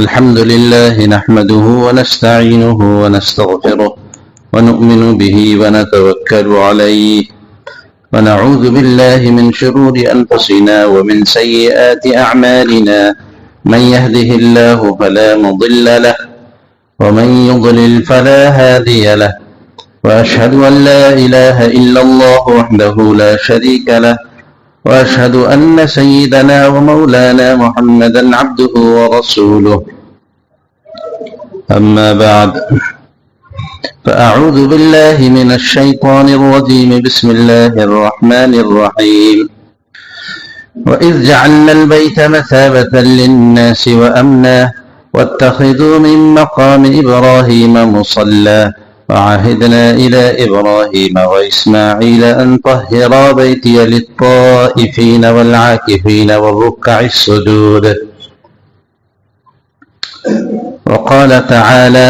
الحمد لله نحمده ونستعينه ونستغفره ونؤمن به ونتوكل عليه ونعوذ بالله من شرور أنفسنا ومن سيئات أعمالنا من يهده الله فلا مضل له ومن يضلل فلا هادي له وأشهد أن لا إله إلا الله وحده لا شريك له وأشهد أن سيدنا ومولانا محمدا عبده ورسوله أما بعد فأعوذ بالله من الشيطان الرجيم بسم الله الرحمن الرحيم وإذ جعلنا البيت مثابة للناس وأمنا واتخذوا من مقام إبراهيم مصلى وعهدنا إلى إبراهيم وإسماعيل أن طهرا بيتي للطائفين والعاكفين والركع السجود وقال تعالى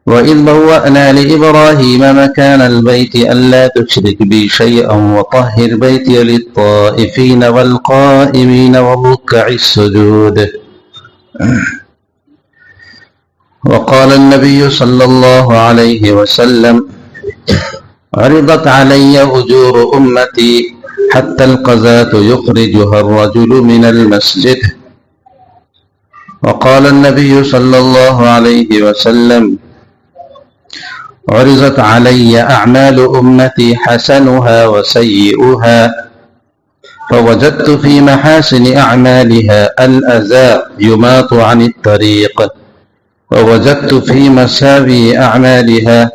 وإذ بوأنا لإبراهيم مكان البيت ألا تشرك بي شيئا وطهر بيتي للطائفين والقائمين والركع السجود وقال النبي صلى الله عليه وسلم عرضت علي أجور أمتي حتى القذاة يخرجها الرجل من المسجد وقال النبي صلى الله عليه وسلم عرضت علي أعمال أمتي حسنها وسيئها فوجدت في محاسن أعمالها الأذى يماط عن الطريق ووجدت في مساوي أعمالها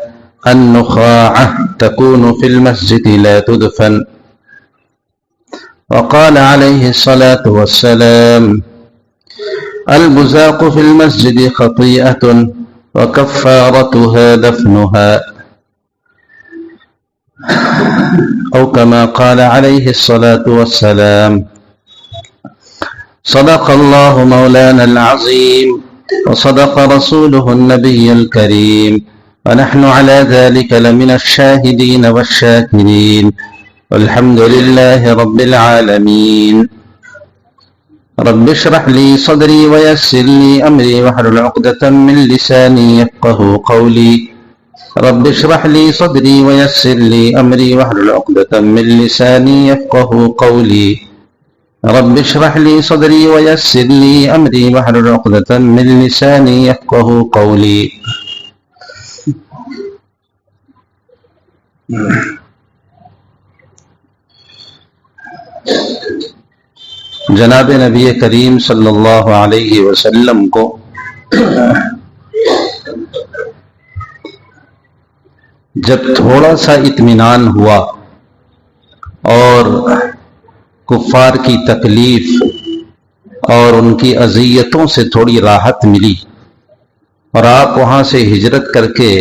النخاعة تكون في المسجد لا تدفن وقال عليه الصلاة والسلام البزاق في المسجد خطيئة وكفارتها دفنها أو كما قال عليه الصلاة والسلام صدق الله مولانا العظيم وصدق رسوله النبي الكريم ونحن على ذلك لمن الشاهدين والشاكرين والحمد لله رب العالمين رب اشرح لي صدري ويسر لي أمري واحلل عقدة من لساني يفقه قولي رب اشرح لي صدري ويسر لي أمري واحلل عقدة من لساني يفقه قولي رب اشرح لي صدري ويسر لي أمري واحلل عقدة من لساني يفقه قولي جناب نبی کریم صلی اللہ علیہ وسلم کو جب تھوڑا سا اطمینان ہوا اور کفار کی تکلیف اور ان کی اذیتوں سے تھوڑی راحت ملی اور آپ وہاں سے ہجرت کر کے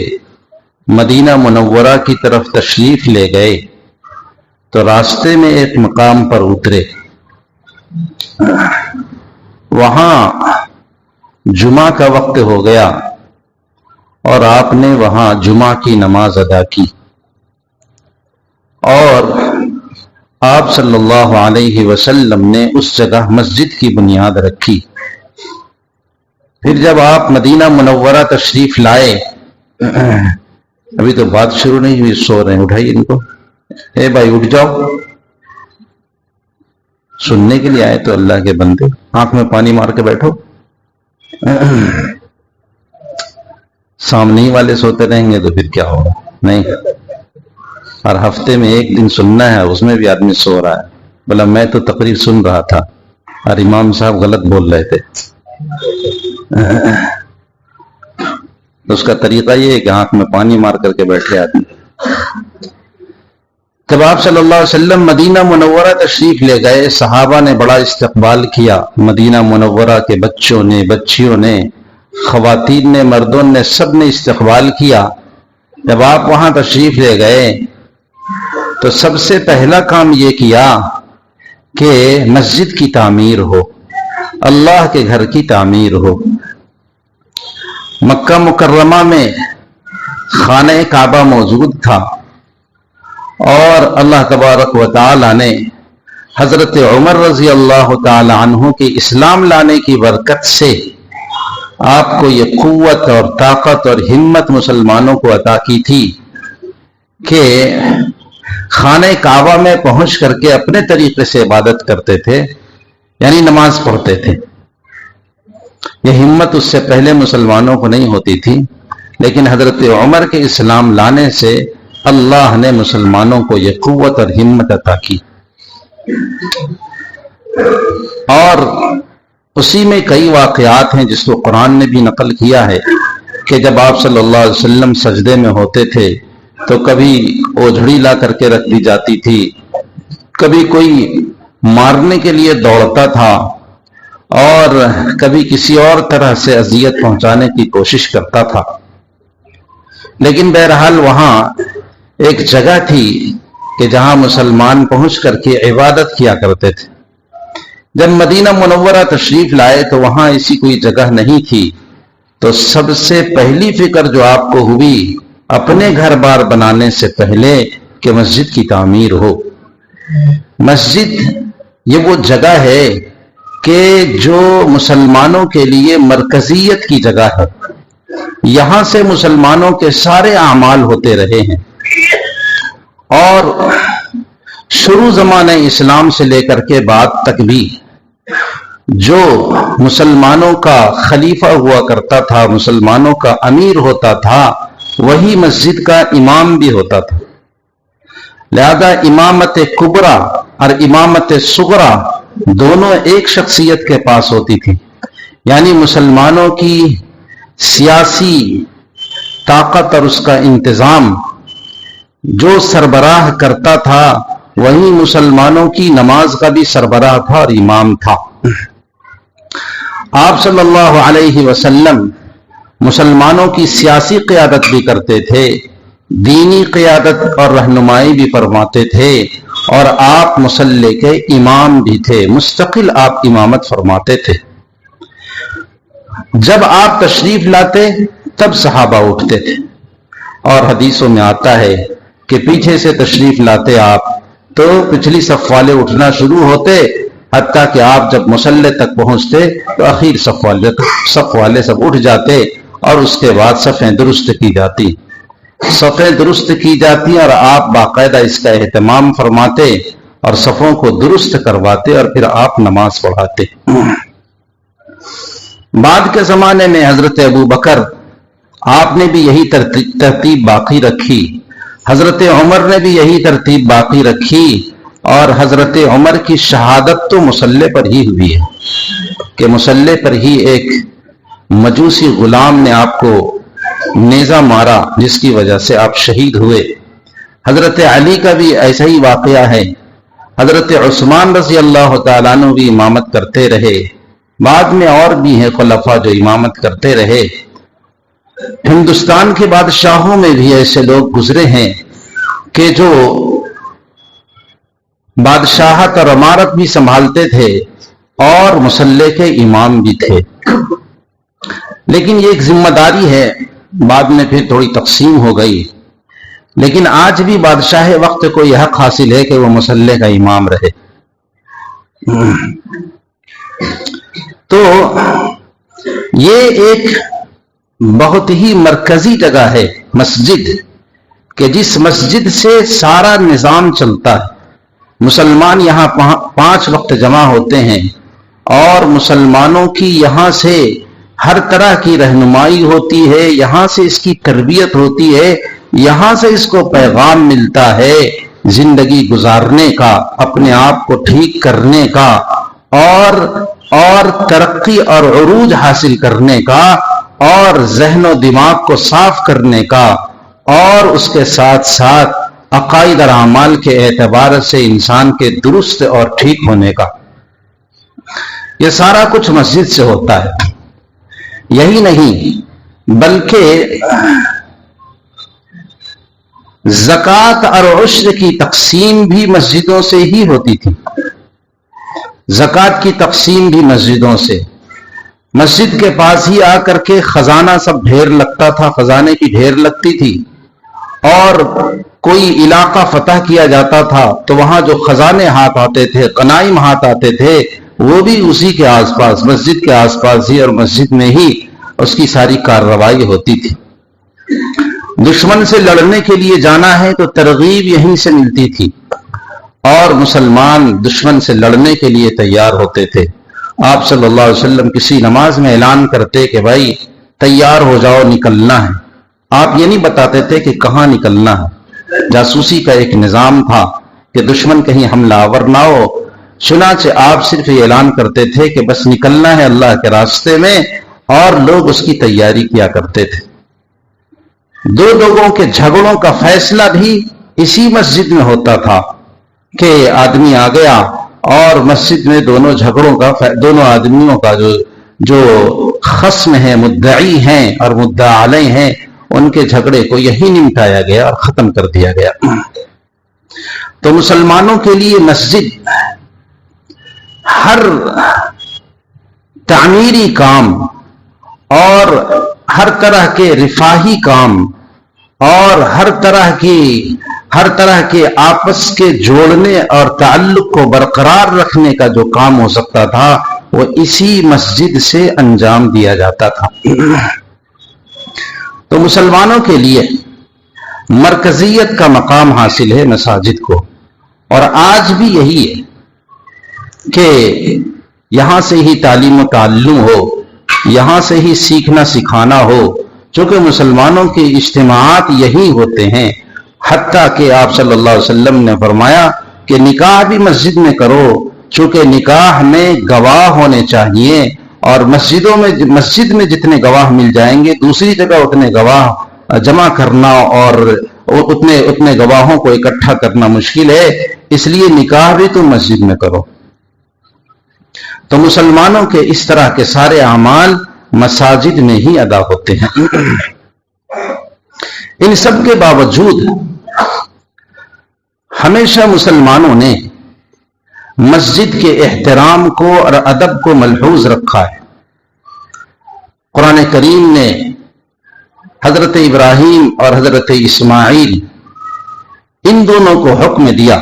مدینہ منورہ کی طرف تشریف لے گئے تو راستے میں ایک مقام پر اترے، وہاں جمعہ کا وقت ہو گیا اور آپ نے وہاں جمعہ کی نماز ادا کی اور آپ صلی اللہ علیہ وسلم نے اس جگہ مسجد کی بنیاد رکھی۔ پھر جب آپ مدینہ منورہ تشریف لائے، ابھی تو بات شروع نہیں ہوئی، سو رہے ہیں، اٹھائیے ان کو، اے بھائی اٹھ جاؤ، سننے کے لیے آئے تو اللہ کے بندے، آنکھ میں پانی مار کے بیٹھو، سامنے والے سوتے رہیں گے تو پھر کیا ہوگا؟ نہیں، ہر ہفتے میں ایک دن سننا ہے، اس میں بھی آدمی سو رہا ہے، بولا میں تو تقریر سن رہا تھا اور امام صاحب غلط بول رہے تھے۔ اس کا طریقہ یہ ہے کہ آنکھ میں پانی مار کر کے بیٹھے آدمی۔ جب آپ صلی اللہ علیہ وسلم مدینہ منورہ تشریف لے گئے، صحابہ نے بڑا استقبال کیا، مدینہ منورہ کے بچوں نے، بچیوں نے، خواتین نے، مردوں نے، سب نے استقبال کیا۔ جب آپ وہاں تشریف لے گئے تو سب سے پہلا کام یہ کیا کہ مسجد کی تعمیر ہو، اللہ کے گھر کی تعمیر ہو۔ مکہ مکرمہ میں خانہ کعبہ موجود تھا اور اللہ تبارک و تعالی نے حضرت عمر رضی اللہ تعالی عنہ کے اسلام لانے کی برکت سے آپ کو یہ قوت اور طاقت اور ہمت مسلمانوں کو عطا کی تھی کہ خانہ کعبہ میں پہنچ کر کے اپنے طریقے سے عبادت کرتے تھے، یعنی نماز پڑھتے تھے۔ یہ ہمت اس سے پہلے مسلمانوں کو نہیں ہوتی تھی، لیکن حضرت عمر کے اسلام لانے سے اللہ نے مسلمانوں کو یہ قوت اور ہمت عطا کی، اور اسی میں کئی واقعات ہیں جس کو قرآن نے بھی نقل کیا ہے کہ جب آپ صلی اللہ علیہ وسلم سجدے میں ہوتے تھے تو کبھی اوجھڑی لا کر کے رکھ دی جاتی تھی، کبھی کوئی مارنے کے لیے دوڑتا تھا، اور کبھی کسی اور طرح سے اذیت پہنچانے کی کوشش کرتا تھا۔ لیکن بہرحال وہاں ایک جگہ تھی کہ جہاں مسلمان پہنچ کر کے عبادت کیا کرتے تھے۔ جب مدینہ منورہ تشریف لائے تو وہاں ایسی کوئی جگہ نہیں تھی، تو سب سے پہلی فکر جو آپ کو ہوئی اپنے گھر بار بنانے سے پہلے کہ مسجد کی تعمیر ہو۔ مسجد یہ وہ جگہ ہے کہ جو مسلمانوں کے لیے مرکزیت کی جگہ ہے، یہاں سے مسلمانوں کے سارے اعمال ہوتے رہے ہیں، اور شروع زمانہ اسلام سے لے کر کے بعد تک بھی جو مسلمانوں کا خلیفہ ہوا کرتا تھا، مسلمانوں کا امیر ہوتا تھا، وہی مسجد کا امام بھی ہوتا تھا۔ لہذا امامت کبریٰ اور امامت صغریٰ دونوں ایک شخصیت کے پاس ہوتی تھی، یعنی مسلمانوں کی سیاسی طاقت اور اس کا انتظام جو سربراہ کرتا تھا وہی مسلمانوں کی نماز کا بھی سربراہ تھا اور امام تھا۔ آپ صلی اللہ علیہ وسلم مسلمانوں کی سیاسی قیادت بھی کرتے تھے، دینی قیادت اور رہنمائی بھی فرماتے تھے، اور آپ مصلی کے امام بھی تھے، مستقل آپ امامت فرماتے تھے۔ جب آپ تشریف لاتے تب صحابہ اٹھتے تھے، اور حدیثوں میں آتا ہے کہ پیچھے سے تشریف لاتے آپ تو پچھلی صف والے اٹھنا شروع ہوتے، حتیٰ کہ آپ جب مصلی تک پہنچتے تو اخیر صف والے سب اٹھ جاتے، اور اس کے بعد صفیں درست کی جاتی اور آپ باقاعدہ اس کا اہتمام فرماتے اور صفوں کو درست کرواتے، اور پھر آپ نماز پڑھاتے۔ بعد کے زمانے میں حضرت ابو بکر آپ نے بھی یہی ترتیب باقی رکھی، حضرت عمر نے بھی یہی ترتیب باقی رکھی، اور حضرت عمر کی شہادت تو مصلی پر ہی ہوئی ہے کہ مصلی پر ہی ایک مجوسی غلام نے آپ کو نیزہ مارا، جس کی وجہ سے آپ شہید ہوئے۔ حضرت علی کا بھی ایسا ہی واقعہ ہے، حضرت عثمان رضی اللہ تعالیٰ عنہ بھی امامت کرتے رہے، بعد میں اور بھی ہیں خلفاء جو امامت کرتے رہے۔ ہندوستان کے بادشاہوں میں بھی ایسے لوگ گزرے ہیں کہ جو بادشاہت اور امارت بھی سنبھالتے تھے اور مصلی کے امام بھی تھے، لیکن یہ ایک ذمہ داری ہے، بعد میں پھر تھوڑی تقسیم ہو گئی، لیکن آج بھی بادشاہ وقت کو یہ حق حاصل ہے کہ وہ مصلی کا امام رہے۔ تو یہ ایک بہت ہی مرکزی جگہ ہے مسجد، کہ جس مسجد سے سارا نظام چلتا ہے۔ مسلمان یہاں 5 وقت جمع ہوتے ہیں، اور مسلمانوں کی یہاں سے ہر طرح کی رہنمائی ہوتی ہے، یہاں سے اس کی تربیت ہوتی ہے، یہاں سے اس کو پیغام ملتا ہے زندگی گزارنے کا، اپنے آپ کو ٹھیک کرنے کا، اور ترقی اور عروج حاصل کرنے کا، اور ذہن و دماغ کو صاف کرنے کا، اور اس کے ساتھ ساتھ عقائد اور اعمال کے اعتبار سے انسان کے درست اور ٹھیک ہونے کا۔ یہ سارا کچھ مسجد سے ہوتا ہے۔ یہی نہیں بلکہ زکوٰۃ اور عشر کی تقسیم بھی مسجدوں سے ہی ہوتی تھی، زکوٰۃ کی تقسیم بھی مسجدوں سے۔ مسجد کے پاس ہی آ کر کے خزانہ سب ڈھیر لگتا تھا، خزانے کی ڈھیر لگتی تھی، اور کوئی علاقہ فتح کیا جاتا تھا تو وہاں جو خزانے ہاتھ آتے تھے، غنائم ہاتھ آتے تھے، وہ بھی اسی کے آس پاس، مسجد کے آس پاس ہی اور مسجد میں ہی اس کی ساری کارروائی ہوتی تھی۔ دشمن سے لڑنے کے لیے جانا ہے تو ترغیب یہیں سے ملتی تھی، اور مسلمان دشمن سے لڑنے کے لیے تیار ہوتے تھے۔ آپ صلی اللہ علیہ وسلم کسی نماز میں اعلان کرتے کہ بھائی تیار ہو جاؤ، نکلنا ہے۔ آپ یہ نہیں بتاتے تھے کہ کہاں نکلنا ہے۔ جاسوسی کا ایک نظام تھا کہ دشمن کہیں حملہ آور نہ ہو، چنانچہ آپ صرف یہ اعلان کرتے تھے کہ بس نکلنا ہے اللہ کے راستے میں، اور لوگ اس کی تیاری کیا کرتے تھے۔ دو لوگوں کے جھگڑوں کا فیصلہ بھی اسی مسجد میں ہوتا تھا کہ آدمی آ گیا اور مسجد میں دونوں آدمیوں کا جو خصم ہیں، مدعی ہیں اور مدعا علیہ ہیں، ان کے جھگڑے کو یہی نمٹایا گیا اور ختم کر دیا گیا۔ تو مسلمانوں کے لیے مسجد ہر تعمیری کام اور ہر طرح کے رفاہی کام اور ہر طرح کے آپس کے جوڑنے اور تعلق کو برقرار رکھنے کا جو کام ہو سکتا تھا وہ اسی مسجد سے انجام دیا جاتا تھا۔ تو مسلمانوں کے لیے مرکزیت کا مقام حاصل ہے مساجد کو، اور آج بھی یہی ہے کہ یہاں سے ہی تعلیم و تعلم ہو، یہاں سے ہی سیکھنا سکھانا ہو، چونکہ مسلمانوں کے اجتماعات یہی ہوتے ہیں۔ حتیٰ کہ آپ صلی اللہ علیہ وسلم نے فرمایا کہ نکاح بھی مسجد میں کرو، چونکہ نکاح میں گواہ ہونے چاہیے، اور مسجد میں جتنے گواہ مل جائیں گے دوسری جگہ اتنے گواہ جمع کرنا اور اتنے گواہوں کو اکٹھا کرنا مشکل ہے، اس لیے نکاح بھی تم مسجد میں کرو۔ تو مسلمانوں کے اس طرح کے سارے اعمال مساجد میں ہی ادا ہوتے ہیں۔ ان سب کے باوجود ہمیشہ مسلمانوں نے مسجد کے احترام کو اور ادب کو ملحوظ رکھا ہے۔ قرآن کریم نے حضرت ابراہیم اور حضرت اسماعیل ان دونوں کو حکم دیا،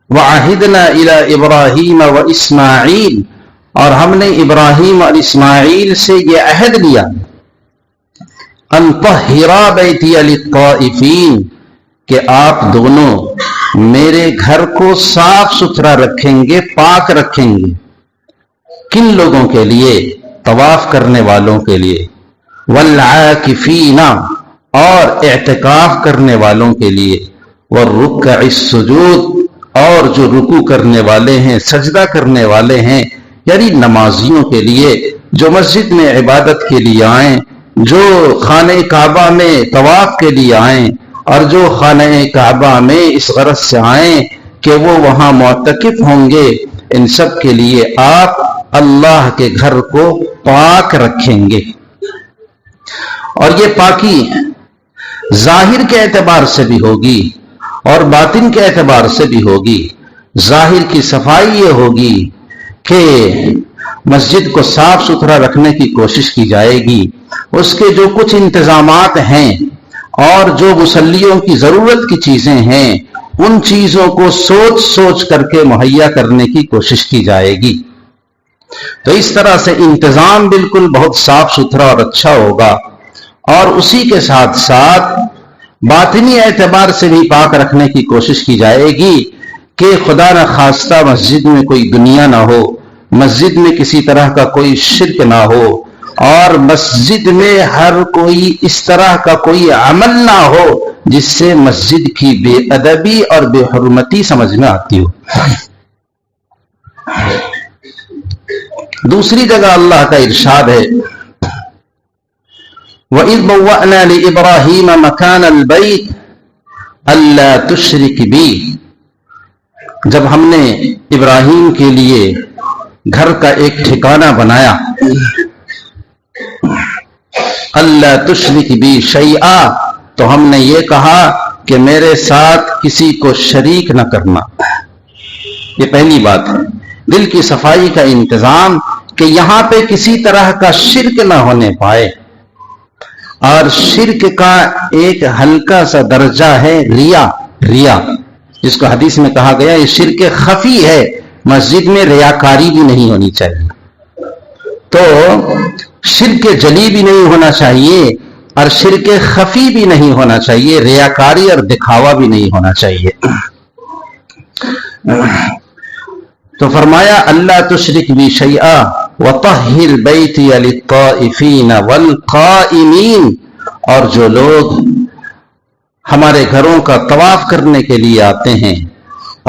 وَعَهِدْنَا إِلَىٰ إِبْرَاهِيمَ وَإِسْمَاعِيلَ، اور ہم نے ابراہیم اور اسماعیل سے یہ عہد لیا، أَن طَهِّرَا بَيْتِيَ لِلطَّائِفِينَ، کہ آپ دونوں میرے گھر کو صاف ستھرا رکھیں گے، پاک رکھیں گے۔ کن لوگوں کے لیے؟ طواف کرنے والوں کے لیے، وَالْعَاكِفِينَ، اور اعتکاف کرنے والوں کے لیے، وَالرُّكَّعِ السُّجُودِ، اور جو رکوع کرنے والے ہیں، سجدہ کرنے والے ہیں، یعنی نمازیوں کے لیے جو مسجد میں عبادت کے لیے آئیں، جو خانہ کعبہ میں طواف کے لیے آئیں، اور جو خانہ کعبہ میں اس غرض سے آئیں کہ وہ وہاں معتکف ہوں گے، ان سب کے لیے آپ اللہ کے گھر کو پاک رکھیں گے۔ اور یہ پاکی ظاہر کے اعتبار سے بھی ہوگی اور باطن کے اعتبار سے بھی ہوگی۔ ظاہر کی صفائی یہ ہوگی کہ مسجد کو صاف ستھرا رکھنے کی کوشش کی جائے گی، اس کے جو کچھ انتظامات ہیں اور جو مصلیوں کی ضرورت کی چیزیں ہیں ان چیزوں کو سوچ کر کے مہیا کرنے کی کوشش کی جائے گی۔ تو اس طرح سے انتظام بالکل بہت صاف ستھرا اور اچھا ہوگا، اور اسی کے ساتھ ساتھ باطنی اعتبار سے بھی پاک رکھنے کی کوشش کی جائے گی کہ خدا نہ خواستہ مسجد میں کوئی دنیا نہ ہو، مسجد میں کسی طرح کا کوئی شرک نہ ہو، اور مسجد میں ہر کوئی اس طرح کا کوئی عمل نہ ہو جس سے مسجد کی بے ادبی اور بے حرمتی سمجھ میں آتی ہو۔ دوسری جگہ اللہ کا ارشاد ہے، وَإِذْ بَوَّأْنَا لِإِبْرَاهِيمَ مَكَانَ الْبَيْتِ أَلَّا تُشْرِكْ بِي، جب ہم نے ابراہیم کے لیے گھر کا ایک ٹھکانہ بنایا، اللہ تشرک بی شیئا، تو ہم نے یہ کہا کہ میرے ساتھ کسی کو شریک نہ کرنا۔ یہ پہلی بات ہے، دل کی صفائی کا انتظام کہ یہاں پہ کسی طرح کا شرک نہ ہونے پائے۔ اور شرک کا ایک ہلکا سا درجہ ہے ریا، جس کو حدیث میں کہا گیا یہ شرک خفی ہے، مسجد میں ریاکاری بھی نہیں ہونی چاہیے۔ تو شرک جلی بھی نہیں ہونا چاہیے اور شرک خفی بھی نہیں ہونا چاہیے، ریاکاری اور دکھاوا بھی نہیں ہونا چاہیے۔ تو فرمایا اللہ تشرک بی شیئا وطہر بیتی للطائفین والقائمین، اور جو لوگ ہمارے گھروں کا طواف کرنے کے لیے آتے ہیں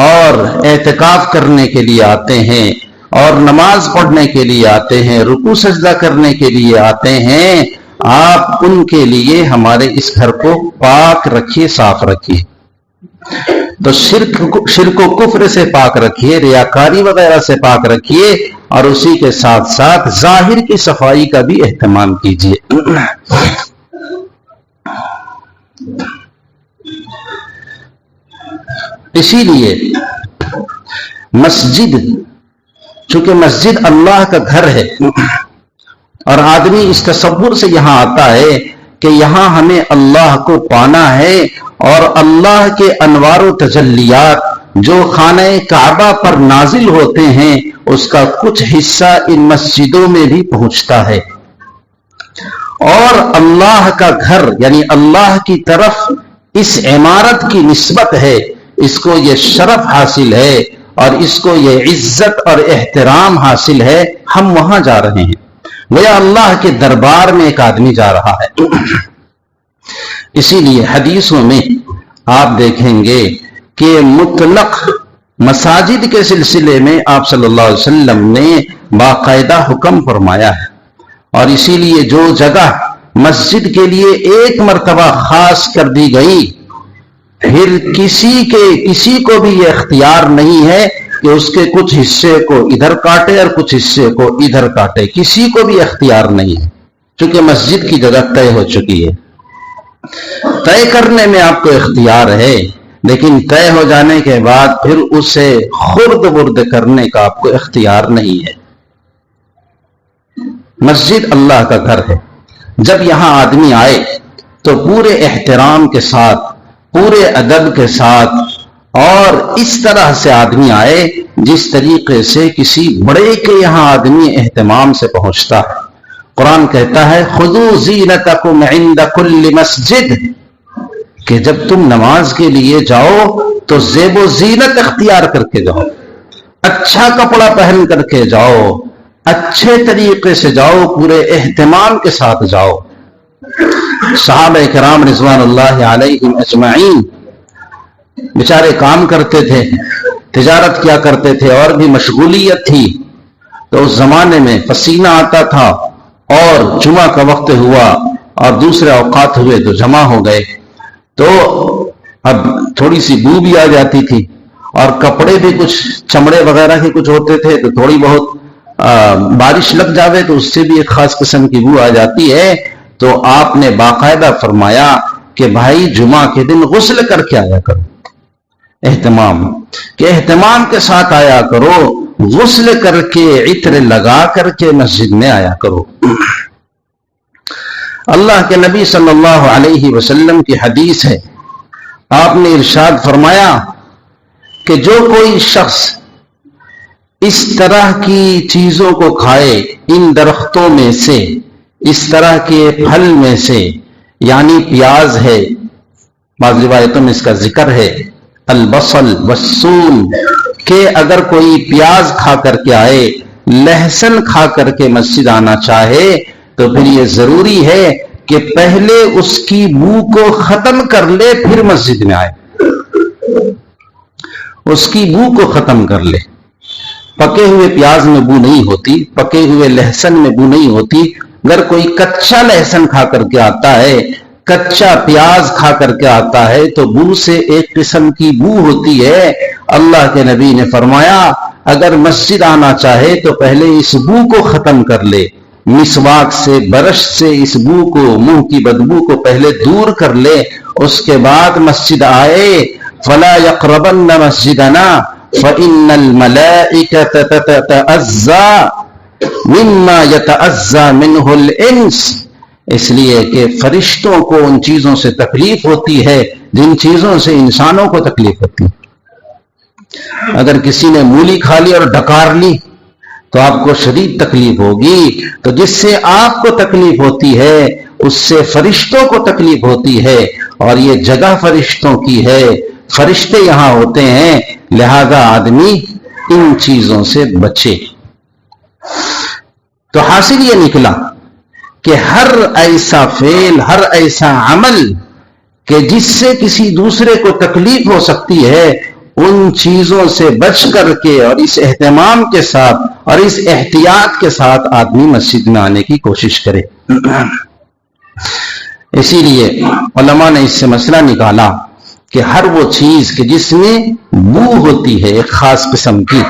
اور اعتکاف کرنے کے لیے آتے ہیں اور نماز پڑھنے کے لیے آتے ہیں، رکوع سجدہ کرنے کے لیے آتے ہیں، آپ ان کے لیے ہمارے اس گھر کو پاک رکھیے، صاف رکھیے۔ تو شرک و کفر سے پاک رکھیے، ریاکاری وغیرہ سے پاک رکھیے، اور اسی کے ساتھ ساتھ ظاہر کی صفائی کا بھی اہتمام کیجیے۔ اسی لیے مسجد، چونکہ مسجد اللہ کا گھر ہے، اور آدمی اس تصور سے یہاں آتا ہے کہ یہاں ہمیں اللہ کو پانا ہے، اور اللہ کے انوار و تجلیات جو خانہ کعبہ پر نازل ہوتے ہیں اس کا کچھ حصہ ان مسجدوں میں بھی پہنچتا ہے، اور اللہ کا گھر یعنی اللہ کی طرف اس عمارت کی نسبت ہے، اس کو یہ شرف حاصل ہے اور اس کو یہ عزت اور احترام حاصل ہے، ہم وہاں جا رہے ہیں، گویا اللہ کے دربار میں ایک آدمی جا رہا ہے۔ اسی لیے حدیثوں میں آپ دیکھیں گے کہ مطلق مساجد کے سلسلے میں آپ صلی اللہ علیہ وسلم نے باقاعدہ حکم فرمایا ہے، اور اسی لیے جو جگہ مسجد کے لیے ایک مرتبہ خاص کر دی گئی، پھر کسی کو بھی یہ اختیار نہیں ہے کہ اس کے کچھ حصے کو ادھر کاٹے اور کچھ حصے کو ادھر کاٹے، کسی کو بھی اختیار نہیں ہے، چونکہ مسجد کی جگہ طے ہو چکی ہے۔ طے کرنے میں آپ کو اختیار ہے، لیکن طے ہو جانے کے بعد پھر اسے خرد برد کرنے کا آپ کو اختیار نہیں ہے۔ مسجد اللہ کا گھر ہے، جب یہاں آدمی آئے تو پورے احترام کے ساتھ، پورے ادب کے ساتھ، اور اس طرح سے آدمی آئے جس طریقے سے کسی بڑے کے یہاں آدمی اہتمام سے پہنچتا ہے۔ قرآن کہتا ہے خذوا زینتکم عند کل مسجد، کہ جب تم نماز کے لیے جاؤ تو زیب و زینت اختیار کر کے جاؤ، اچھا کپڑا پہن کر کے جاؤ، اچھے طریقے سے جاؤ، پورے اہتمام کے ساتھ جاؤ۔ صحابہ کرام رضوان اللہ علیہم اجمعین بیچارے کام کرتے تھے، تجارت کیا کرتے تھے، اور بھی مشغولیت تھی، تو اس زمانے میں پسینہ آتا تھا، اور جمعہ کا وقت ہوا اور دوسرے اوقات ہوئے تو جمع ہو گئے، تو اب تھوڑی سی بو بھی آ جاتی تھی، اور کپڑے بھی کچھ چمڑے وغیرہ کے کچھ ہوتے تھے، تو تھوڑی بہت بارش لگ جاوے تو اس سے بھی ایک خاص قسم کی بو آ جاتی ہے۔ تو آپ نے باقاعدہ فرمایا کہ بھائی جمعہ کے دن غسل کر کے آیا کرو، اہتمام کے ساتھ آیا کرو، غسل کر کے عطر لگا کر کے مسجد میں آیا کرو۔ اللہ کے نبی صلی اللہ علیہ وسلم کی حدیث ہے، آپ نے ارشاد فرمایا کہ جو کوئی شخص اس طرح کی چیزوں کو کھائے، ان درختوں میں سے، اس طرح کے پھل میں سے، یعنی پیاز ہے، بعض روایتوں میں اس کا ذکر ہے، البصل والثوم، کہ اگر کوئی پیاز کھا کر کے آئے، لہسن کھا کر کے مسجد آنا چاہے، تو پھر یہ ضروری ہے کہ پہلے اس کی بو کو ختم کر لے، پھر مسجد میں آئے، اس کی بو کو ختم کر لے۔ پکے ہوئے پیاز میں بو نہیں ہوتی، پکے ہوئے لہسن میں بو نہیں ہوتی، اگر کوئی کچا لہسن کھا کر کے آتا ہے، کچا پیاز کھا کر کے آتا ہے، تو بو سے ایک قسم کی بو ہوتی ہے۔ اللہ کے نبی نے فرمایا اگر مسجد آنا چاہے تو پہلے اس بو کو ختم کر لے، مسواک سے، برش سے اس بو کو، منہ کی بدبو کو پہلے دور کر لے، اس کے بعد مسجد آئے۔ فَلَا يَقْرَبَنَّ مَسْجِدَنَا فَإِنَّ الْمَلَائِكَةَ تَتَأَذَّى مِمَّا يَتَأَذَّى مِنْهُ الْإِنسِ، اس لیے کہ فرشتوں کو ان چیزوں سے تکلیف ہوتی ہے جن چیزوں سے انسانوں کو تکلیف ہوتی ہے۔ اگر کسی نے مولی کھا لی اور ڈکار لی تو آپ کو شدید تکلیف ہوگی. تو جس سے آپ کو تکلیف ہوتی ہے اس سے فرشتوں کو تکلیف ہوتی ہے، اور یہ جگہ فرشتوں کی ہے، فرشتے یہاں ہوتے ہیں، لہذا آدمی ان چیزوں سے بچے. تو حاصل یہ نکلا کہ ہر ایسا فعل، ہر ایسا عمل کہ جس سے کسی دوسرے کو تکلیف ہو سکتی ہے، ان چیزوں سے بچ کر کے اور اس اہتمام کے ساتھ اور اس احتیاط کے ساتھ آدمی مسجد میں آنے کی کوشش کرے. اسی لیے علماء نے اس سے مسئلہ نکالا کہ ہر وہ چیز کہ جس میں بو ہوتی ہے ایک خاص قسم کی،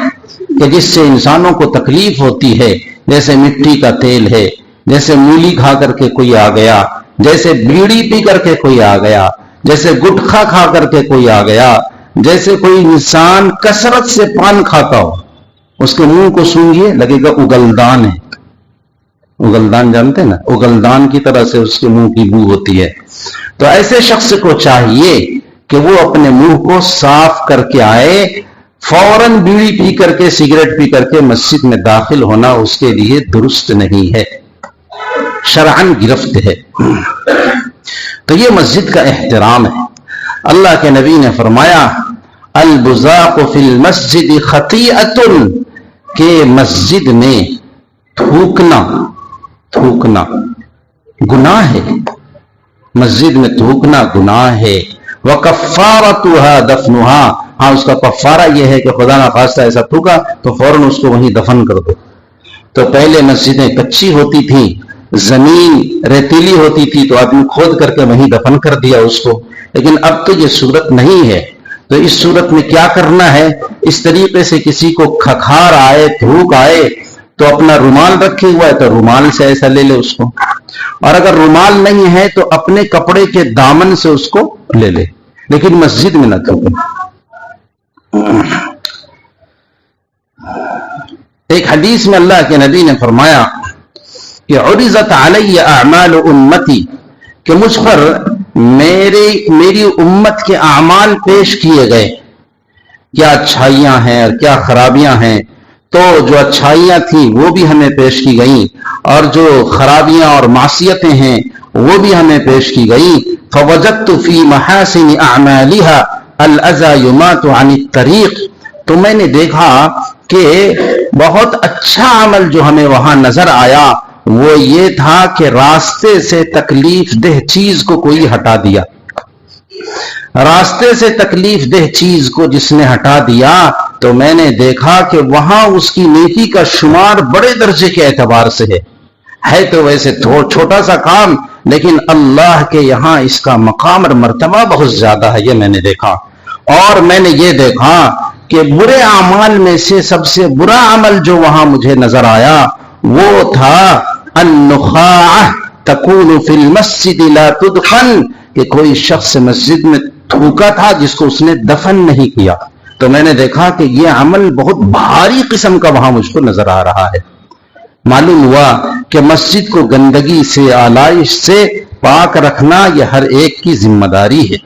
کہ جس سے انسانوں کو تکلیف ہوتی ہے، جیسے مٹی کا تیل ہے، جیسے مولی کھا کر کے کوئی آ گیا، جیسے بیڑی پی کر کے کوئی آ گیا، جیسے گٹکھا کھا کر کے کوئی آ گیا، جیسے کوئی انسان کثرت سے پان کھاتا ہو، اس کے منہ کو سونگھیے لگے گا اگلدان ہے. اگلدان جانتے ہیں نا، اگلدان کی طرح سے اس کے منہ کی بو ہوتی ہے. تو ایسے شخص کو چاہیے کہ وہ اپنے منہ کو صاف کر کے آئے. فوراً بیڑی پی کر کے، سگریٹ پی کر کے مسجد میں داخل ہونا اس کے لیے درست نہیں ہے، شرعاً گرفت ہے. تو یہ مسجد کا احترام ہے. اللہ کے نبی نے فرمایا البزاق فی المسجد خطیئۃ، کہ مسجد میں تھوکنا گناہ ہے، مسجد میں تھوکنا گناہ ہے. وَكَفَّارَتُهَا دَفْنُهَا، ہاں اس کا کفارہ یہ ہے کہ خدا نہ خواستہ ایسا تھوکا تو فوراً اس کو وہیں دفن کر دو. تو پہلے مسجدیں کچی ہوتی تھیں، زمین ریتیلی ہوتی تھی، تو آدمی کھود کر کے وہیں دفن کر دیا اس کو. لیکن اب تو یہ صورت نہیں ہے. تو اس صورت میں کیا کرنا ہے؟ اس طریقے سے کسی کو کھکھار آئے، تھوک آئے، تو اپنا رومال رکھے ہوا ہے تو رومال سے ایسا لے لے اس کو، اور اگر رومال نہیں ہے تو اپنے کپڑے کے دامن سے اس کو لے لے، لیکن مسجد میں نہ تھوکے. ایک حدیث میں اللہ کے نبی نے فرمایا کہ عرضت علی اعمال امتی، کہ مجھ پر میری امت کے اعمال پیش کیے گئے، کیا اچھائیاں ہیں اور کیا خرابیاں ہیں. تو جو اچھائیاں تھیں وہ بھی ہمیں پیش کی گئیں، اور جو خرابیاں اور معصیتیں ہیں وہ بھی ہمیں پیش کی گئیں. فوجدت فی محاسن اعمالها الاذى یماط عن الطریق، تو میں نے دیکھا کہ بہت اچھا عمل جو ہمیں وہاں نظر آیا وہ یہ تھا کہ راستے سے تکلیف دہ چیز کو کوئی ہٹا دیا. راستے سے تکلیف دہ چیز کو جس نے ہٹا دیا تو میں نے دیکھا کہ وہاں اس کی نیکی کا شمار بڑے درجے کے اعتبار سے ہے تو ویسے چھوٹا سا کام، لیکن اللہ کے یہاں اس کا مقام اور مرتبہ بہت زیادہ ہے. یہ میں نے دیکھا. اور میں نے یہ دیکھا کہ برے اعمال میں سے سب سے برا عمل جو وہاں مجھے نظر آیا وہ تھا النخاع تکون فی المسجد لا تدفن، کہ کوئی شخص مسجد میں تھوکا تھا جس کو اس نے دفن نہیں کیا. تو میں نے دیکھا کہ یہ عمل بہت بھاری قسم کا وہاں مجھ کو نظر آ رہا ہے. معلوم ہوا کہ مسجد کو گندگی سے، آلائش سے پاک رکھنا یہ ہر ایک کی ذمہ داری ہے.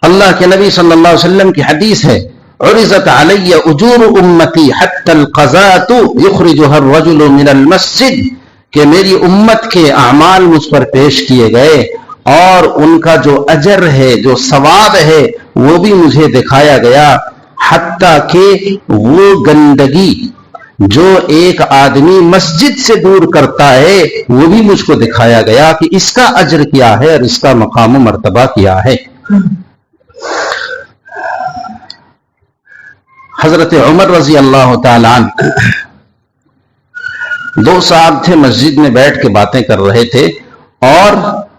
اللہ کے نبی صلی اللہ علیہ وسلم کی حدیث ہے عرضت علی اجور امتی حتی القضاۃ یخرجها الرجل من المسجد، کہ میری امت کے اعمال مجھ پر پیش کیے گئے اور ان کا جو اجر ہے، جو ثواب ہے وہ بھی مجھے دکھایا گیا، حتیٰ کہ وہ گندگی جو ایک آدمی مسجد سے دور کرتا ہے وہ بھی مجھ کو دکھایا گیا کہ اس کا اجر کیا ہے اور اس کا مقام و مرتبہ کیا ہے. حضرت عمر رضی اللہ تعالیٰ عنہ، دو صاحب تھے، مسجد میں بیٹھ کے باتیں کر رہے تھے اور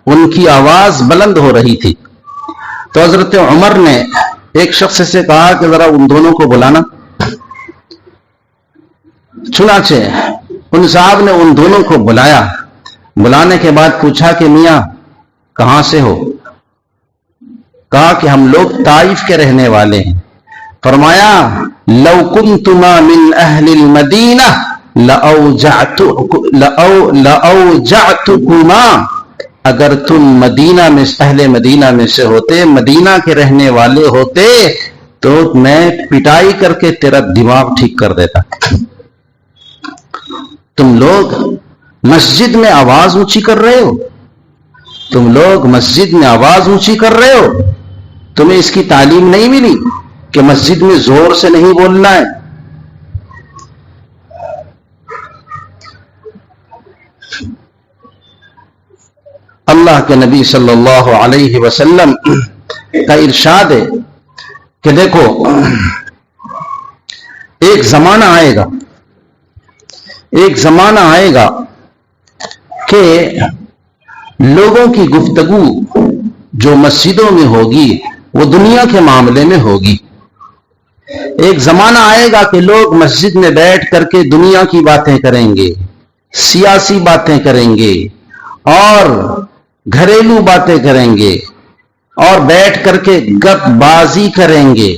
ان کی آواز بلند ہو رہی تھی. تو حضرت عمر نے ایک شخص سے کہا کہ ذرا ان دونوں کو بلانا. چنانچہ ان صاحب نے ان دونوں کو بلایا. بلانے کے بعد پوچھا کہ میاں کہاں سے ہو؟ کہا کہ ہم لوگ طائف کے رہنے والے ہیں. فرمایا لو کنتما من اہل المدینہ لأوجعتکما، اگر تم مدینہ میں اہل مدینہ میں سے ہوتے، مدینہ کے رہنے والے ہوتے، تو میں پٹائی کر کے تیرا دماغ ٹھیک کر دیتا. تم لوگ مسجد میں آواز اونچی کر رہے ہو، تم لوگ مسجد میں آواز اونچی کر رہے ہو، تمہیں اس کی تعلیم نہیں ملی کہ مسجد میں زور سے نہیں بولنا ہے؟ اللہ کے نبی صلی اللہ علیہ وسلم کا ارشاد ہے کہ دیکھو ایک زمانہ آئے گا کہ لوگوں کی گفتگو جو مسجدوں میں ہوگی وہ دنیا کے معاملے میں ہوگی۔ ایک زمانہ آئے گا کہ لوگ مسجد میں بیٹھ کر کے دنیا کی باتیں کریں گے، سیاسی باتیں کریں گے اور گھریلو باتیں کریں گے اور بیٹھ کر کے گپ بازی کریں گے،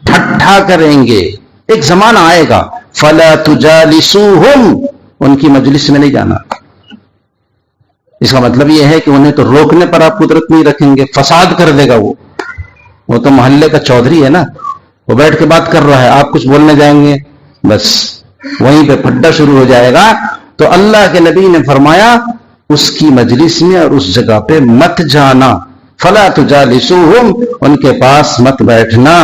ٹھٹھا کریں گے۔ ایک زمانہ آئے گا فَلَا تُجَالِسُوهُمْ، ان کی مجلس میں نہیں جانا۔ اس کا مطلب یہ ہے کہ انہیں تو روکنے پر آپ قدرت نہیں رکھیں گے، فساد کر دے گا وہ تو محلے کا چودھری ہے نا، وہ بیٹھ کے بات کر رہا ہے، آپ کچھ بولنے جائیں گے بس وہیں پہ پھڈا شروع ہو جائے گا۔ تو اللہ کے نبی نے فرمایا اس کی مجلس میں اور اس جگہ پہ مت جانا، فَلَا تُجَالِسُوهُمْ، ان کے پاس مت بیٹھنا۔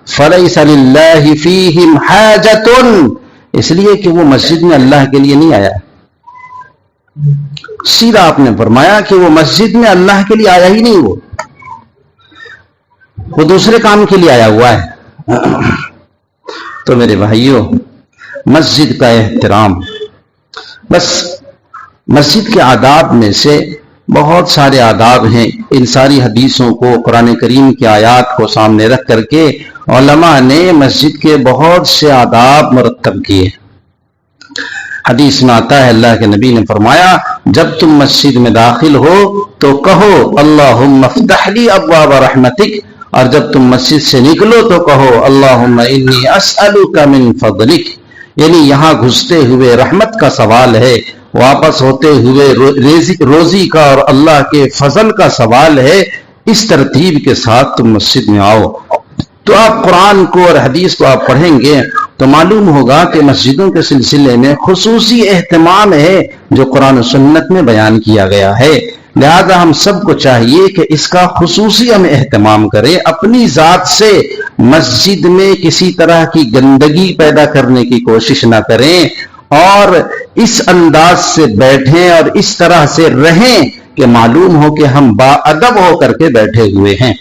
فَلَيْسَ لِلَّهِ فِيهِمْ حَاجَةٌ، اس لیے کہ وہ مسجد میں اللہ کے لیے نہیں آیا۔ سیدھا آپ نے فرمایا کہ وہ مسجد میں اللہ کے لیے آیا ہی نہیں، وہ دوسرے کام کے لیے آیا ہوا ہے۔ تو میرے بھائیوں، مسجد کا احترام، بس مسجد کے آداب میں سے بہت سارے آداب ہیں۔ ان ساری حدیثوں کو، قرآن کریم کی آیات کو سامنے رکھ کر کے علماء نے مسجد کے بہت سے آداب مرتب کیے۔ حدیث میں آتا ہے اللہ کے نبی نے فرمایا جب تم مسجد میں داخل ہو تو کہو اللہم افتح لی ابواب رحمتک، اور جب تم مسجد سے نکلو تو کہو اللہم انی اسألک من فضلک، یعنی یہاں گھستے ہوئے رحمت کا سوال ہے، واپس ہوتے ہوئے روزی کا اور اللہ کے فضل کا سوال ہے۔ اس ترتیب کے ساتھ تم مسجد میں آؤ۔ تو آپ قرآن کو اور حدیث کو آپ پڑھیں گے تو معلوم ہوگا کہ مسجدوں کے سلسلے میں خصوصی اہتمام ہے جو قرآن و سنت میں بیان کیا گیا ہے۔ لہذا ہم سب کو چاہیے کہ اس کا خصوصی ہم اہتمام کریں، اپنی ذات سے مسجد میں کسی طرح کی گندگی پیدا کرنے کی کوشش نہ کریں، اور اس انداز سے بیٹھیں اور اس طرح سے رہیں کہ معلوم ہو کہ ہم با ادب ہو کر کے بیٹھے ہوئے ہیں،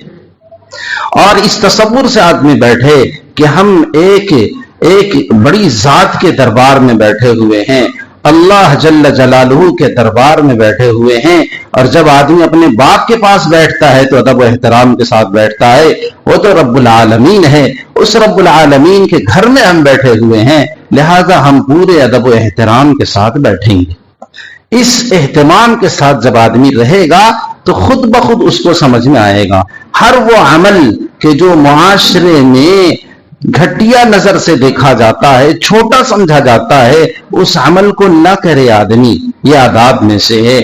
اور اس تصور سے آدمی بیٹھے کہ ہم ایک بڑی ذات کے دربار میں بیٹھے ہوئے ہیں، اللہ جل جلالہ کے دربار میں بیٹھے ہوئے ہیں۔ اور جب آدمی اپنے باپ کے پاس بیٹھتا ہے تو ادب و احترام کے ساتھ بیٹھتا ہے، وہ تو رب العالمین ہے، اس رب العالمین کے گھر میں ہم بیٹھے ہوئے ہیں، لہذا ہم پورے ادب و احترام کے ساتھ بیٹھیں گے۔ اس اہتمام کے ساتھ جب آدمی رہے گا تو خود بخود اس کو سمجھ میں آئے گا ہر وہ عمل کہ جو معاشرے میں گھٹیا نظر سے دیکھا جاتا ہے، چھوٹا سمجھا جاتا ہے، اس عمل کو نہ کرے آدمی۔ یہ آداب میں سے ہے۔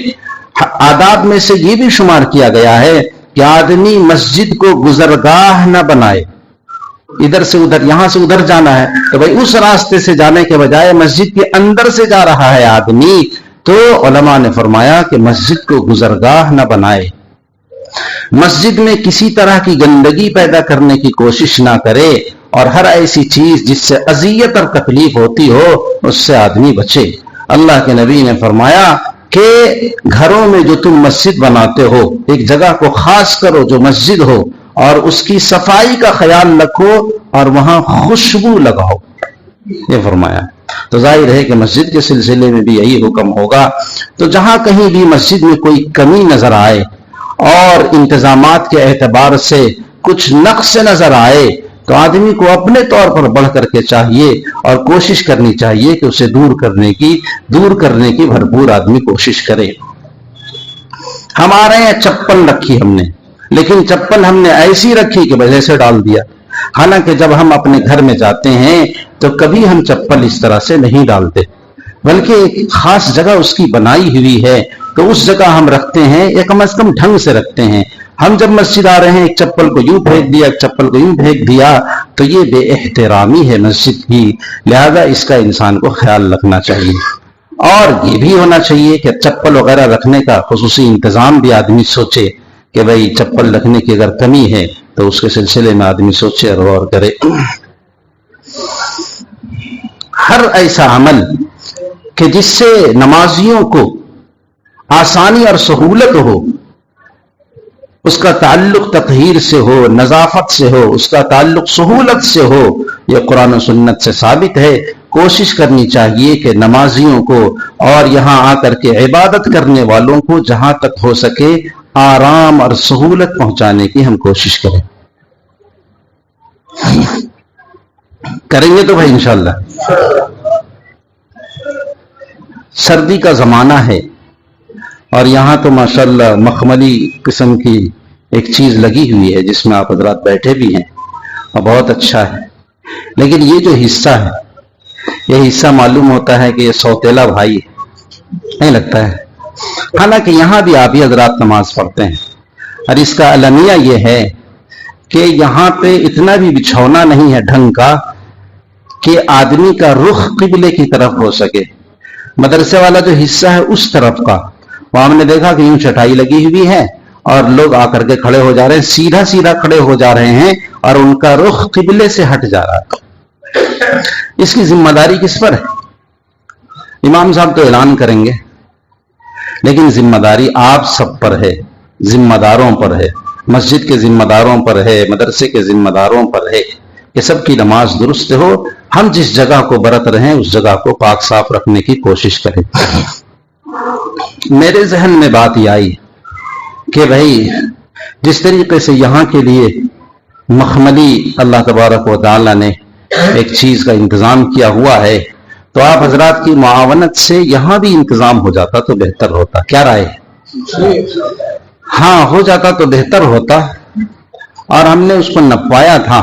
آداب میں سے یہ بھی شمار کیا گیا ہے کہ آدمی مسجد کو گزرگاہ نہ بنائے، ادھر سے ادھر، یہاں سے ادھر جانا ہے تو بھائی اس راستے سے جانے کے بجائے مسجد کے اندر سے جا رہا ہے آدمی، تو علماء نے فرمایا کہ مسجد کو گزرگاہ نہ بنائے، مسجد میں کسی طرح کی گندگی پیدا کرنے کی کوشش نہ کرے، اور ہر ایسی چیز جس سے اذیت اور تکلیف ہوتی ہو اس سے آدمی بچے۔ اللہ کے نبی نے فرمایا کہ گھروں میں جو تم مسجد بناتے ہو ایک جگہ کو خاص کرو جو مسجد ہو، اور اس کی صفائی کا خیال رکھو اور وہاں خوشبو لگاؤ، یہ فرمایا۔ تو ظاہر ہے کہ مسجد کے سلسلے میں بھی یہی حکم ہوگا۔ تو جہاں کہیں بھی مسجد میں کوئی کمی نظر آئے اور انتظامات کے اعتبار سے کچھ نقص نظر آئے تو آدمی کو اپنے طور پر بڑھ کر کے چاہیے اور کوشش کرنی چاہیے کہ اسے دور کرنے کی بھرپور آدمی کوشش کرے۔ ہم آ رہے ہیں، چپل رکھی ہم نے، لیکن چپل ہم نے ایسی رکھی کہ وجہ سے ڈال دیا، حالانکہ جب ہم اپنے گھر میں جاتے ہیں تو کبھی ہم چپل اس طرح سے نہیں ڈالتے، بلکہ ایک خاص جگہ اس کی بنائی ہوئی ہے، تو اس جگہ ہم رکھتے ہیں، یا کم از کم ڈھنگ سے رکھتے ہیں۔ ہم جب مسجد آ رہے ہیں ایک چپل کو یوں پھینک دیا، ایک چپل کو یوں پھینک دیا، تو یہ بے احترامی ہے مسجد کی، لہذا اس کا انسان کو خیال رکھنا چاہیے۔ اور یہ بھی ہونا چاہیے کہ چپل وغیرہ رکھنے کا خصوصی انتظام بھی آدمی سوچے کہ بھئی چپل رکھنے کی اگر کمی ہے تو اس کے سلسلے میں آدمی سوچے اور غور کرے۔ ہر ایسا عمل کہ جس سے نمازیوں کو آسانی اور سہولت ہو، اس کا تعلق تطہیر سے ہو، نظافت سے ہو، اس کا تعلق سہولت سے ہو، یہ قرآن و سنت سے ثابت ہے۔ کوشش کرنی چاہیے کہ نمازیوں کو اور یہاں آ کر کے عبادت کرنے والوں کو جہاں تک ہو سکے آرام اور سہولت پہنچانے کی ہم کوشش کریں۔ کریں گے تو بھائی انشاءاللہ۔ سردی کا زمانہ ہے اور یہاں تو ماشاءاللہ مخملی قسم کی ایک چیز لگی ہوئی ہے جس میں آپ حضرات بیٹھے بھی ہیں اور بہت اچھا ہے، لیکن یہ جو حصہ ہے یہ حصہ معلوم ہوتا ہے کہ یہ سوتیلا بھائی نہیں لگتا ہے، حالانکہ یہاں بھی آپ ہی حضرات نماز پڑھتے ہیں، اور اس کا المیہ یہ ہے کہ یہاں پہ اتنا بھی بچھونا نہیں ہے ڈھنگ کا کہ آدمی کا رخ قبلے کی طرف ہو سکے۔ مدرسے والا جو حصہ ہے اس طرف کا، وہاں ہم نے دیکھا کہ یوں چٹائی لگی ہوئی ہے اور لوگ آ کر کے کھڑے ہو جا رہے ہیں، سیدھا سیدھا کھڑے ہو جا رہے ہیں اور ان کا رخ قبلے سے ہٹ جا رہا ہے۔ اس کی ذمہ داری کس پر ہے؟ امام صاحب تو اعلان کریں گے، لیکن ذمہ داری آپ سب پر ہے، ذمہ داروں پر ہے، مسجد کے ذمہ داروں پر ہے، مدرسے کے ذمہ داروں پر ہے کہ سب کی نماز درست ہو۔ ہم جس جگہ کو برت رہے ہیں اس جگہ کو پاک صاف رکھنے کی کوشش کریں۔ میرے ذہن میں بات یہ آئی کہ بھائی جس طریقے سے یہاں کے لیے مخملی اللہ تبارک و تعالی نے ایک چیز کا انتظام کیا ہوا ہے، تو آپ حضرات کی معاونت سے یہاں بھی انتظام ہو جاتا تو بہتر ہوتا۔ کیا رائے ہے؟ ہاں ہو جاتا تو بہتر ہوتا۔ اور ہم نے اس کو نپوایا تھا،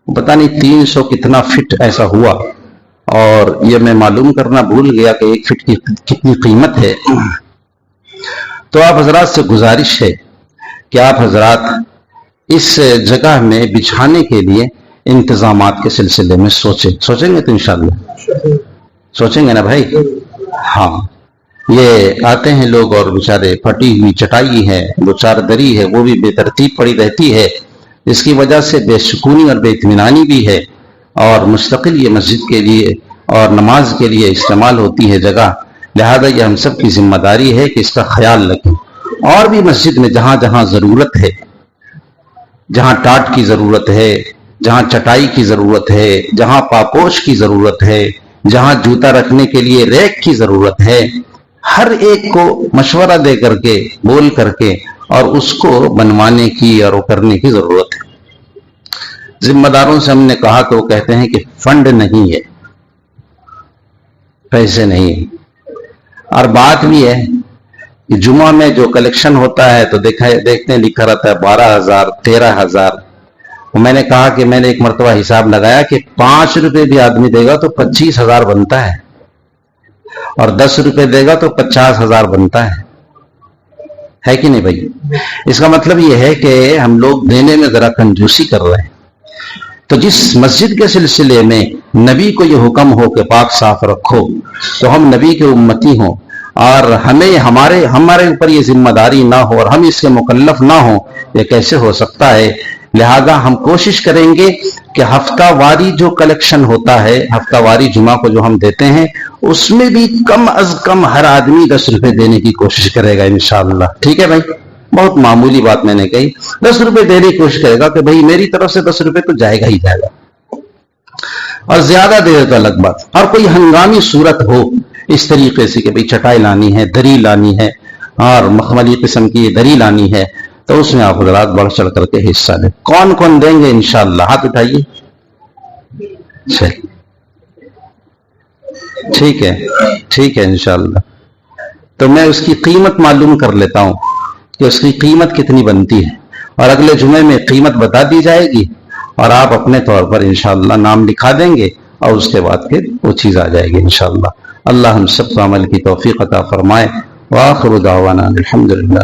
پتہ نہیں 300 کتنا فٹ ایسا ہوا، اور یہ میں معلوم کرنا بھول گیا کہ 1 فٹ کی کتنی قیمت ہے۔ تو آپ حضرات سے گزارش ہے کہ آپ حضرات اس جگہ میں بچھانے کے لیے انتظامات کے سلسلے میں سوچیں گے تو انشاءاللہ سوچیں گے نا بھائی؟ ہاں، یہ آتے ہیں لوگ اور بیچارے پھٹی ہوئی چٹائی ہے، دو چار دری ہے، وہ بھی بے ترتیب پڑی رہتی ہے، اس کی وجہ سے بے سکونی اور بے اطمینانی بھی ہے، اور مستقل یہ مسجد کے لیے اور نماز کے لیے استعمال ہوتی ہے جگہ، لہذا یہ ہم سب کی ذمہ داری ہے کہ اس کا خیال رکھیں۔ اور بھی مسجد میں جہاں جہاں ضرورت ہے، جہاں ٹاٹ کی ضرورت ہے، جہاں چٹائی کی ضرورت ہے، جہاں پاپوش کی ضرورت ہے، جہاں جوتا رکھنے کے لیے ریک کی ضرورت ہے، ہر ایک کو مشورہ دے کر کے بول کر کے اور اس کو بنوانے کی اور وہ کرنے کی ضرورت ہے۔ ذمہ داروں سے ہم نے کہا تو وہ کہتے ہیں کہ فنڈ نہیں ہے، پیسے نہیں، اور بات بھی ہے کہ جمعہ میں جو کلیکشن ہوتا ہے تو دیکھتے ہیں لکھا رہتا ہے 12,000 13,000۔ میں نے کہا کہ میں نے ایک مرتبہ حساب لگایا کہ 5 روپے بھی آدمی دے گا تو 25,000 بنتا ہے، اور 10 روپے دے گا تو 50,000 بنتا ہے کہ نہیں بھائی؟ اس کا مطلب یہ ہے کہ ہم لوگ دینے میں ذرا کنجوسی کر رہے ہیں۔ تو جس مسجد کے سلسلے میں نبی کو یہ حکم ہو کہ پاک صاف رکھو، تو ہم نبی کے امتی ہوں اور ہمیں ہمارے اوپر یہ ذمہ داری نہ ہو اور ہم اس کے مکلف نہ ہوں، یہ کیسے ہو سکتا ہے؟ لہذا ہم کوشش کریں گے کہ ہفتہ واری جو کلیکشن ہوتا ہے، ہفتہ واری جمعہ کو جو ہم دیتے ہیں، اس میں بھی کم از کم ہر آدمی 10 روپے دینے کی کوشش کرے گا انشاءاللہ۔ ٹھیک ہے بھائی؟ بہت معمولی بات میں نے کہی، 10 روپے دینے کی کوشش کرے گا کہ بھائی میری طرف سے 10 روپے تو جائے گا ہی جائے گا، اور زیادہ دیر کا الگ بات۔ اور کوئی ہنگامی صورت ہو اس طریقے سے کہ بھئی چٹائی لانی ہے، دری لانی ہے، اور مخملی قسم کی دری لانی ہے، تو اس میں آپ حضرات بڑھ چڑھ کر کے حصہ لیں۔ کون کون دیں گے انشاءاللہ؟ ہاتھ اٹھائیے۔ ٹھیک ہے انشاءاللہ۔ تو میں اس کی قیمت معلوم کر لیتا ہوں کہ اس کی قیمت کتنی بنتی ہے، اور اگلے جمعے میں قیمت بتا دی جائے گی، اور آپ اپنے طور پر انشاءاللہ نام لکھا دیں گے، اور اس کے بعد پھر وہ چیز آ جائے گی انشاءاللہ۔ اللہ ہم سب کو عمل کی توفیق عطا فرمائے۔ وآخر دعوانا الحمدللہ۔